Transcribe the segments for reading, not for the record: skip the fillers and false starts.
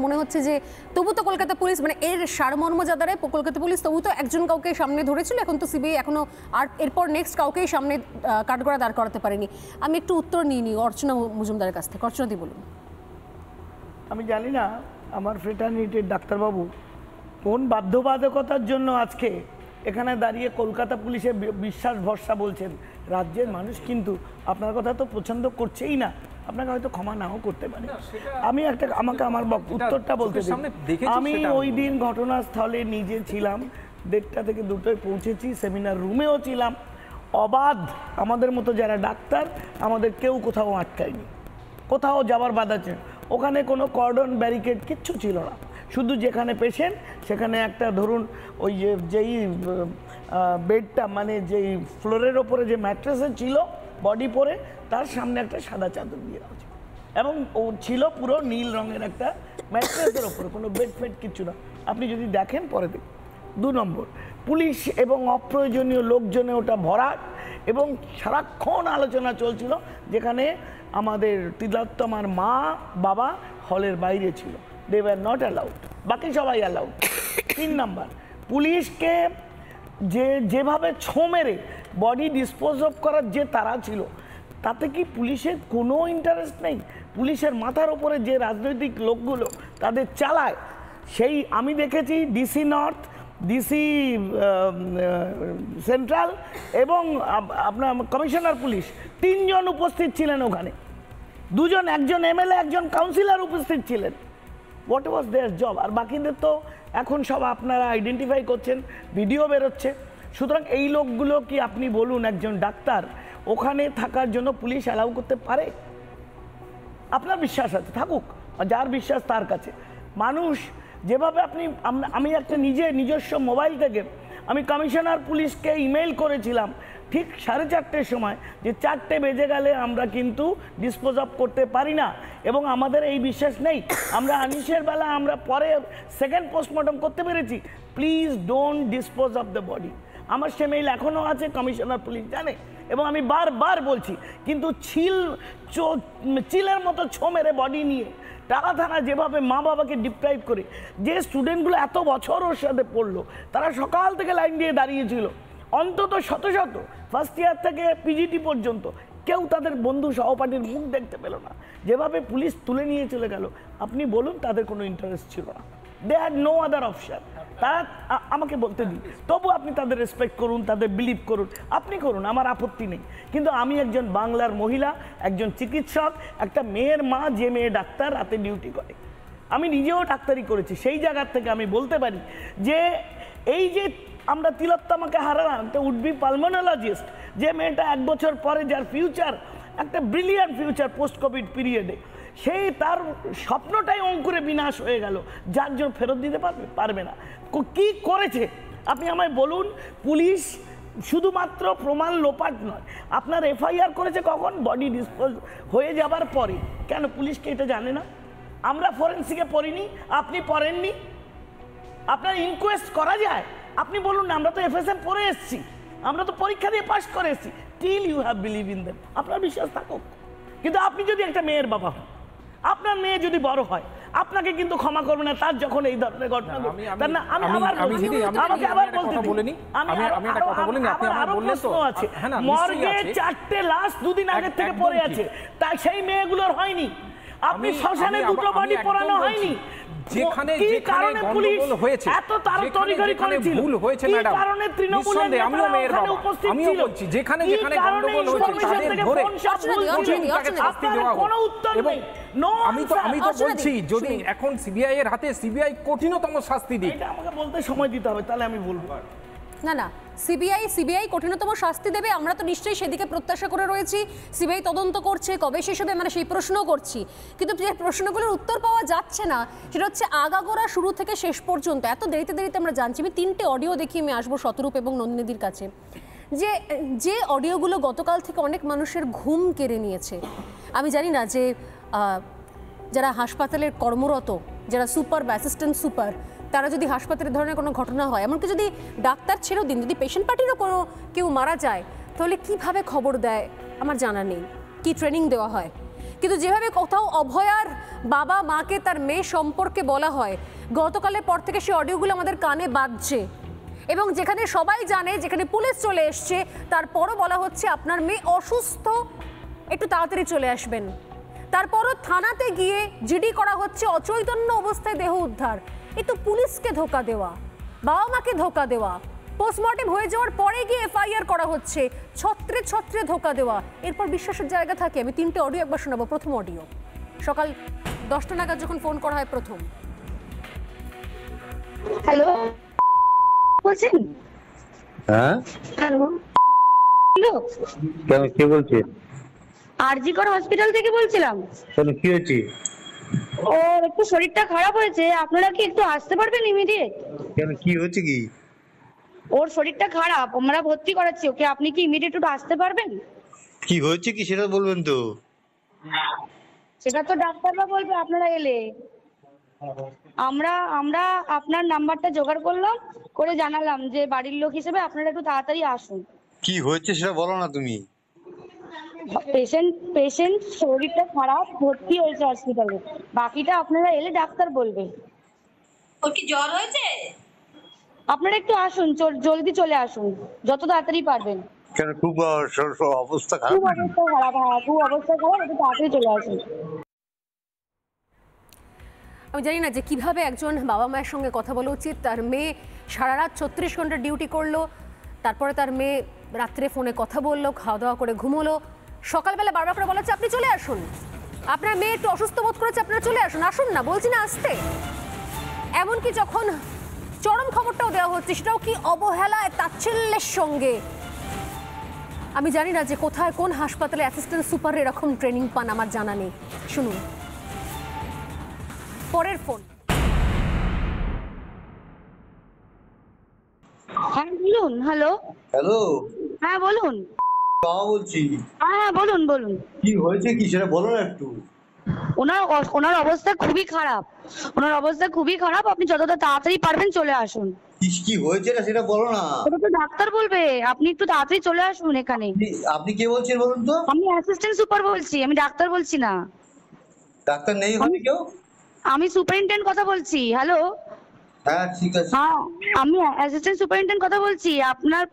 মনে হচ্ছে যে তবু তো কলকাতা পুলিশ মানে এর সারমর্ম যা দাঁড়ায় কলকাতা পুলিশ তবু তো একজন কাউকে সামনে ধরেছিল, এখন তো সিবিআই এখনো আর এরপর নেক্সট কাউকেই সামনে কাঠগড়া দাঁড় করাতে পারেনি। আমি একটু উত্তর নিই অর্চনা মজুমদারের কাছ থেকে। অর্চনাদি বলুন। আমি জানি না আমার ফ্রেটার্নিটির ডাক্তারবাবু কোন বাধ্যবাধকতার জন্য আজকে এখানে দাঁড়িয়ে কলকাতা পুলিশে বিশ্বাস ভরসা বলছেন। রাজ্যের মানুষ কিন্তু আপনার কথা তো পছন্দ করছেই না, আপনাকে হয়তো ক্ষমা নাও করতে পারে। আমি আমাকে আমার উত্তরটা বলতে দিন। আমি ওই দিন ঘটনাস্থলে নিজে ছিলাম, 1:30 থেকে 2টায় পৌঁছেছি, সেমিনার রুমেও ছিলাম। অবাধ আমাদের মতো যারা ডাক্তার আমাদের কেউ কোথাও আটকায়নি, কোথাও যাবার বাধা ছিল। ওখানে কোনো কর্ডন ব্যারিকেড কিচ্ছু ছিল না, শুধু যেখানে পেশেন্ট সেখানে একটা ধরুন ওই যেই বেডটা মানে যেই ফ্লোরের ওপরে যে ম্যাট্রেসে ছিল বডি পরে তার সামনে একটা সাদা চাদর দিয়ে আছে এবং ও ছিল পুরো নীল রঙের একটা ম্যাট্রেসের ওপরে, কোনো বেড ফেড কিছু না। আপনি যদি দেখেন পরে দেখুন। 2 নম্বর, পুলিশ এবং অপ্রয়োজনীয় লোকজনে ওটা ভরাট এবং সারাক্ষণ আলোচনা চলছিল, যেখানে আমাদের তিলোত্তমার মা বাবা হলের বাইরে ছিল, দে ওয়্যার নট অ্যালাউড, বাকি সবাই অ্যালাউড। 3 নম্বর, পুলিশকে যেভাবে ছো মেরে বডি ডিসপোজ অফ করার যে তারা ছিল, তাতে কি পুলিশের কোনো ইন্টারেস্ট নেই? পুলিশের মাথার ওপরে যে রাজনৈতিক লোকগুলো তাদের চালায়, সেই আমি দেখেছি ডিসি নর্থ, ডিসি সেন্ট্রাল এবং আপনার কমিশনার পুলিশ 3 জন উপস্থিত ছিলেন ওখানে, 2 জন, একজন এমএলএ একজন কাউন্সিলর উপস্থিত ছিলেন। What was there job? আর বাকিদের তো এখন সব আপনারা আইডেন্টিফাই করছেন, ভিডিও বেরোচ্ছে। সুতরাং এই লোকগুলো কি আপনি বলুন একজন ডাক্তার ওখানে থাকার জন্য পুলিশ অ্যালাউ করতে পারে? আপনার বিশ্বাস আছে, থাকুক, যার বিশ্বাস তার কাছে। মানুষ যেভাবে আমি একটা নিজস্ব মোবাইল থেকে আমি কমিশনার পুলিশকে ইমেল করেছিলাম ঠিক 4:30-র সময় যে 4টে বেজে গেলে আমরা কিন্তু ডিসপোজ অফ করতে পারি না এবং আমাদের এই বিশ্বাস নেই, আমরা আনিসের বেলা আমরা পরে সেকেন্ড পোস্টমর্টম করতে পেরেছি, please don't dispose of the body. আমার সে মেইল এখনও আছে, কমিশনার পুলিশ জানে এবং আমি বারবার বলছি। কিন্তু চিলের মতো ছো মেরে বডি নিয়ে টাকা থানা যেভাবে মা বাবাকে ডিপ্রাইভ করে, যে স্টুডেন্টগুলো এত বছর ওর সাথে পড়লো তারা সকাল থেকে লাইন দিয়ে দাঁড়িয়েছিল, অন্তত শত ফার্স্ট ইয়ার থেকে পিজিটি পর্যন্ত কেউ তাদের বন্ধু সহপাঠীর মুখ দেখতে পেল না, যেভাবে পুলিশ তুলে নিয়ে চলে গেল। আপনি বলুন তাদের কোনো ইন্টারেস্ট ছিল না, they had no other option. তারা আমাকে বলতে দিন, তবু আপনি তাদের রেসপেক্ট করুন, তাদের বিলিভ করুন, আপনি করুন, আমার আপত্তি নেই। কিন্তু আমি একজন বাংলার মহিলা, একজন চিকিৎসক, একটা মেয়ের মা, যে মেয়ে ডাক্তার রাতে ডিউটি করে, আমি নিজেও ডাক্তারি করেছি, সেই জায়গার থেকে আমি বলতে পারি যে এই যে আমরা তিলোত্তমাকে হারালাম, একটা উডবি পালমোনোলজিস্ট, যে মেয়েটা 1 বছর পরে যার ফিউচার একটা ব্রিলিয়ান্ট ফিউচার পোস্ট কোভিড পিরিয়ডে, সেই তার স্বপ্নটাই অঙ্কুরে বিনাশ হয়ে গেল, যার জন্য ফেরত দিতে পারবে না। কি করেছে আপনি আমায় বলুন? পুলিশ শুধুমাত্র প্রমাণ লোপাট নয়, আপনার এফআইআর করেছে কখন? বডি ডিসপোজ হয়ে যাবার পরে। কেন পুলিশকে এটা জানে না? আমরা ফরেন্সিকে পড়িনি, আপনি পড়েননি, আপনার ইনকোয়েস্ট করা যায়? আপনি বলুন না, আমরা তো এফএসএম পড়ে এসেছি, আমরা তো পরীক্ষা দিয়ে পাস করে এসেছি। Till you have believe in them, আপনার বিশ্বাস থাকুক। কিন্তু আপনি যদি একটা মেয়ের বাবা হন, আপনার মেয়ে যদি বড় হয়, আপনাকে কিন্তু ক্ষমা করবে না তার যখন এই ধরনের ঘটনা ঘটে। আমি আবার বলছি, আমাকে আবার বলতে দিন, আমি একটা কথা বলিনি, আপনি আমার বললেন তো মর্গে 4টে লাশ 2 দিন আগে থেকে পড়ে আছে, তাই সেই মেয়েগুলোর হয়নি। আপনি শ্মশানে 2টো বডি পোড়ানো হয়নি, যেখানে যেখানে গন্ডগোল হয়েছে, এত তাড়াতাড়ি করেছিল, ভুল হয়েছে ম্যাডাম, কারণে তৃণমূলের আমিও মেয়ের বাবা, আমিও বলছি যেখানে যেখানে গন্ডগোল হয়েছে তাদের ধরে শাস্তি দেওয়া হোক। এবং আমি তো বলছি যদি এখন সিবিআই এর হাতে, সিবিআই কঠিনতম শাস্তি দিক। এটা আমাকে বলতে সময় দিতে হবে, তাহলে আমি বলবো। না সিবিআই কঠিনতম শাস্তি দেবে, আমরা তো নিশ্চয়ই সেদিকে প্রত্যাশা করে রয়েছি। সিবিআই তদন্ত করছে, কবে শেষ হবে মানে সেই প্রশ্নও করছি, কিন্তু যে প্রশ্নগুলোর উত্তর পাওয়া যাচ্ছে না সেটা হচ্ছে আগাগোড়া শুরু থেকে শেষ পর্যন্ত এত দেরিতে আমরা জানছি। আমি 3টে অডিও দেখি আমি আসবো শতরূপ এবং নন্দিনীদির কাছে, যে অডিওগুলো গতকাল থেকে অনেক মানুষের ঘুম কেড়ে নিয়েছে। আমি জানি না যে যারা হাসপাতালের কর্মরত, যারা সুপার বা অ্যাসিস্ট্যান্ট সুপার, তারা যদি হাসপাতালের ধরনের কোনো ঘটনা হয়, এমনকি যদি ডাক্তার ছেড়েও দিন, যদি পেশেন্ট পার্টিরও কোনো কেউ মারা যায়, তাহলে কিভাবে খবর দেয় আমার জানা নেই, কি ট্রেনিং দেওয়া হয়। কিন্তু যেভাবে কোথাও অভয়ার বাবা মাকে তার মেয়ে সম্পর্কে বলা হয়, গতকালের পর থেকে সেই অডিওগুলো আমাদের কানে বাজছে, এবং যেখানে সবাই জানে, যেখানে পুলিশ চলে এসছে, তারপরও বলা হচ্ছে আপনার মেয়ে অসুস্থ, একটু তাড়াতাড়ি চলে আসবেন। তারপরও থানাতে গিয়ে জিডি করা হচ্ছে, অচৈতন্য অবস্থায় দেহ উদ্ধার। এ তো পুলিশকে ধোকা দেওয়া, বাবা মাকে ধোকা দেওয়া। পোস্টমর্টেম হয়ে যাওয়ার পরে গিয়ে এফআইআর করা হচ্ছে, ছত্রে ছত্রে ধোকা দেওয়া। এরপর বিশ্বাসের জায়গা থাকে। আমি 3টে অডিও একবার শোনাবো। প্রথম অডিও সকাল 10টা নাগাদ যখন ফোন করা হয় প্রথম। হ্যালো, বলছেন? হ্যাঁ, হ্যালো, হ্যালো, কেন, কে বলছে? আরজিকর হসপিটাল থেকে বলছিলাম। কেন, কি হয়েছে? ওর একটু শরীরটা খারাপ হয়েছে, আপনারা কি একটু আসতে পারবেন ইমিডিয়েট? কেন, কি হয়েছে? কি ওর শরীরটা খারাপ, আমরা ভর্তি করাচ্ছি ওকে, আপনি কি ইমিডিয়েট একটু আসতে পারবেন? কি হয়েছে কি সেটা বলবেন তো? সেটা তো ডাক্তাররা বলবে আপনারা এলে। আমরা আপনার নাম্বারটা জোগাড় করলাম, করে জানালাম যে বাড়ির লোক হিসেবে আপনারা একটু তাড়াতাড়ি আসুন। কি হয়েছে সেটা বলো না তুমি। পেশেন্ট শরীরটা খারাপ, ভর্তি হয়েছে হসপিটালে, বাকিটা আপনারা এলে ডাক্তার বলবে। ওর কি জ্বর হয়েছে? আপনারা একটু আসুন, জলদি চলে আসুন, যত তাড়াতাড়ি পারবেন। কেন, খুব অবস্থা খারাপ? খুব অবস্থা খারাপ, হ্যাঁ খুব অবস্থা খারাপ, একটু তাড়াতাড়ি চলে আসুন। আমি জানি না যে কিভাবে একজন বাবা মায়ের সঙ্গে কথা বলা উচিত। তার মেয়ে সারা রাত 36 ঘন্টা ডিউটি করলো, তারপরে তার মেয়ে রাত্রে ফোনে কথা বললো, খাওয়া দাওয়া করে ঘুমোলো, সকালবেলা বারবার করে বলা হচ্ছে আপনি চলে আসুন, আপনার মেয়ে একটু অসুস্থ বোধ করেছে, আপনারা চলে আসুন। আসুন না, বলছি না আসতে। এমনকি যখন চরম খবরটাও দেওয়া হচ্ছে, সেটাও কি অবহেলায়, তাচ্ছিল্যের সঙ্গে। আমি জানি না যে কোথায় কোন হাসপাতালে অ্যাসিস্ট্যান্ট সুপার এরকম ট্রেনিং পান, আমার জানা নেই। শুনুন পরের ফোন। হ্যাঁ বলুন। হ্যালো, হ্যালো, হ্যাঁ বলুন। বাবা বলছি। হ্যাঁ বলুন বলুন। কি হয়েছে কি সেটা বলো না একটু। ওনার অবস্থা খুবই খারাপ, আপনি যতটা তাড়াতাড়ি পারবেন চলে আসুন। কি হয়েছে না সেটা বলো না। ওটা তো ডাক্তার বলবে, আপনি একটু তাড়াতাড়ি চলে আসুন এখানে। আপনি কে বলছেন বলুন তো? আমি অ্যাসিস্ট্যান্ট সুপার বলছি, আমি ডাক্তার বলছি না। ডাক্তার নেই হবে কেউ? আমি সুপারিনটেন্ডেন্ট কথা বলছি। হ্যালো, হ্যাঁ ঠিক আছে। হ্যাঁ আমি অ্যাসিস্ট্যান্ট সুপারিনটেন্ডেন্ট কথা বলছি। আপনার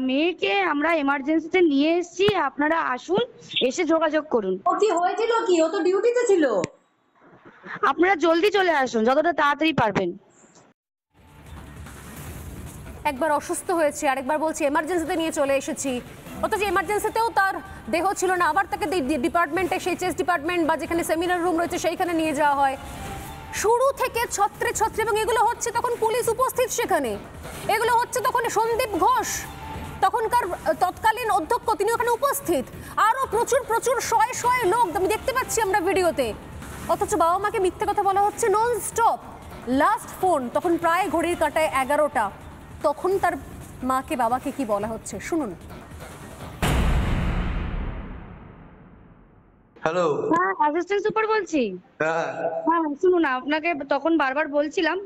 মেয়েকে আমরা এমার্জেন্সিতে নিয়ে এসেছি, আপনারা আসুন, এসে যোগাযোগ করুন। ও কি হয়েছিল কি? ও তো ডিউটিতে ছিল। আপনারা জলদি চলে আসুন, যতটা তাড়াতাড়ি পারবেন। একবার অসুস্থ হয়েছে, আরেকবার বলছে এমার্জেন্সিতে নিয়ে চলে এসেছি, অথচ এমার্জেন্সিতেও তার দেহ ছিল না, আবার তাকে ডিপার্টমেন্টে, সেই চেস্ট ডিপার্টমেন্ট বা যেখানে সেমিনার রুম রয়েছে সেইখানে নিয়ে যাওয়া হয়। শুরু থেকে ছত্রে ছত্রে, এবং এগুলো হচ্ছে তখন পুলিশ উপস্থিত সেখানে, এগুলো হচ্ছে তখন সন্দীপ ঘোষ, তখনকার তৎকালীন অধ্যক্ষ, তিনি ওখানে উপস্থিত, আরও প্রচুর প্রচুর শয়ে শয়ে লোক আমি দেখতে পাচ্ছি আমরা ভিডিওতে। অথচ বাবা মাকে মিথ্যে কথা বলা হচ্ছে নন স্টপ। লাস্ট ফোন তখন প্রায় ঘড়ির কাঁটায় 11টা, তখন তার মাকে বাবাকে কি বলা হচ্ছে শুনুন। হ্যালো, হ্যাঁ অ্যাসিস্ট্যান্ট সুপার বলছি। হ্যাঁ হ্যাঁ শুনুন, আপনাকে তখন বারবার বলছিলাম,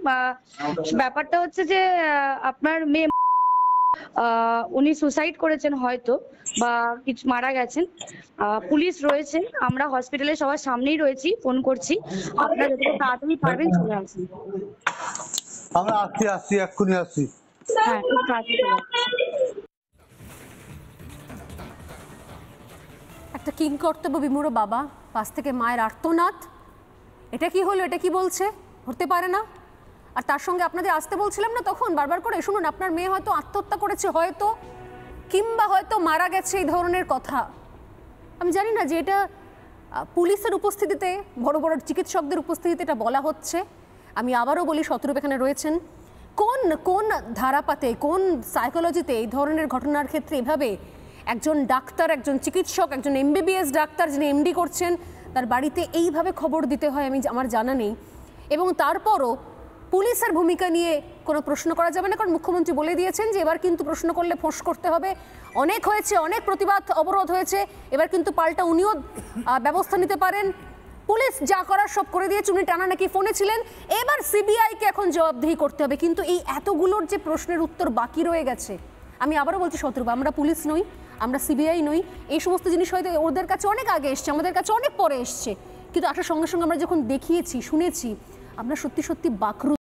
ব্যাপারটা হচ্ছে যে আপনার মেয়ে উনি সুসাইড করেছেন হয়তো, বা কিছু মারা গেছেন। পুলিশ রয়েছে, আমরা হসপিটালে সবার সামনেই রয়েছি, ফোন করছি, আপনারা যতটা তাড়াতাড়ি পারবেন চলে আসুন। আমরা আসছি এক্ষুনি আসছি। হ্যাঁ একটু তাড়াতাড়ি চলে আসুন। একটা কিংকর্তব্য বিমূঢ় বাবা, পাশ থেকে মায়ের আর্তনাদ, এটা কি হলো, এটা কি বলছে, হতে পারে না। আর তার সঙ্গে আপনাদের আসতে বলছিলাম না তখন বারবার করে, শুনুন আপনার মেয়ে হয়তো আত্মহত্যা করেছে, হয়তো, কিংবা হয়তো মারা গেছে, এই ধরনের কথা। আমি জানি না যে এটা পুলিশের উপস্থিতিতে, বড় বড় চিকিৎসকদের উপস্থিতিতে এটা বলা হচ্ছে। আমি আবারও বলি, শতরূপ এখানে রয়েছেন, কোন কোন ধারাপাতে, কোন সাইকোলজিতে এই ধরনের ঘটনার ক্ষেত্রে এভাবে একজন ডাক্তার, একজন চিকিৎসক, একজন MBBS ডাক্তার যিনি MD করছেন, তার বাড়িতে এইভাবে খবর দিতে হয় আমার জানা নেই। এবং তারপরও পুলিশের ভূমিকা নিয়ে কোনো প্রশ্ন করা যাবে না, কারণ মুখ্যমন্ত্রী বলে দিয়েছেন যে এবার কিন্তু প্রশ্ন করলে ফোঁস করতে হবে। অনেক হয়েছে, অনেক প্রতিবাদ অবরোধ হয়েছে, এবার কিন্তু পাল্টা উনিও ব্যবস্থা নিতে পারেন। পুলিশ যা করার সব করে দিয়েছে, উনি টানা নাকি ফোনে ছিলেন, এবার CBI-কে এখন জবাবদিহি করতে হবে। কিন্তু এই এতগুলোর যে প্রশ্নের উত্তর বাকি রয়ে গেছে, আমি আবারও বলছি শত্রু, আমরা পুলিশ নই, আমরা সিবিআই নই, এই সমস্ত জিনিস হয়তো ওদের কাছে অনেক আগে এসছে, আমাদের কাছে অনেক পরে এসছে, কিন্তু আসার সঙ্গে সঙ্গে আমরা যখন দেখিয়েছি শুনেছি আমরা সত্যি সত্যি বাকরুদ্ধ